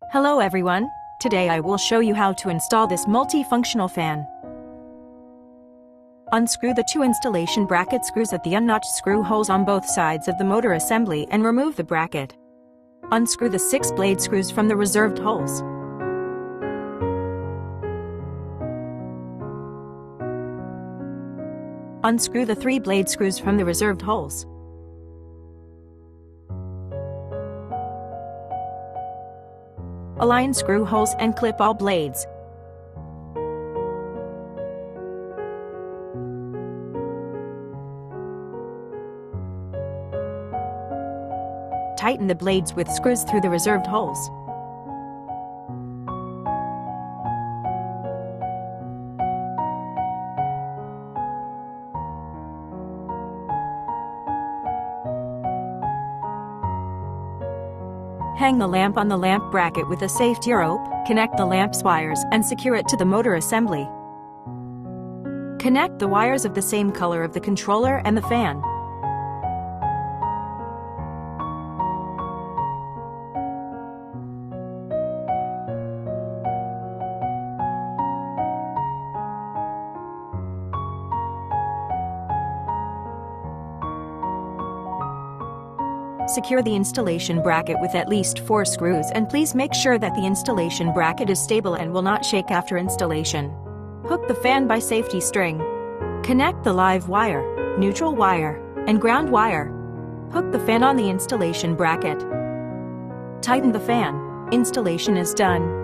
Hello everyone, today I will show you how to install this multi-functional fan. Unscrew the two installation bracket screws at the unnotched screw holes on both sides of the motor assembly and remove the bracket. Unscrew the 6 blade screws from the reserved holes. Unscrew the 3 blade screws from the reserved holes. Align screw holes and clip all blades. Tighten the blades with screws through the reserved holes. Hang the lamp on the lamp bracket with a safety rope, connect the lamp's wires and secure it to the motor assembly. Connect the wires of the same color of the controller and the fan. Secure the installation bracket with at least 4 screws and please make sure that the installation bracket is stable and will not shake after installation. Hook the fan by safety string. Connect the live wire, neutral wire, and ground wire. Hook the fan on the installation bracket. Tighten the fan. Installation is done.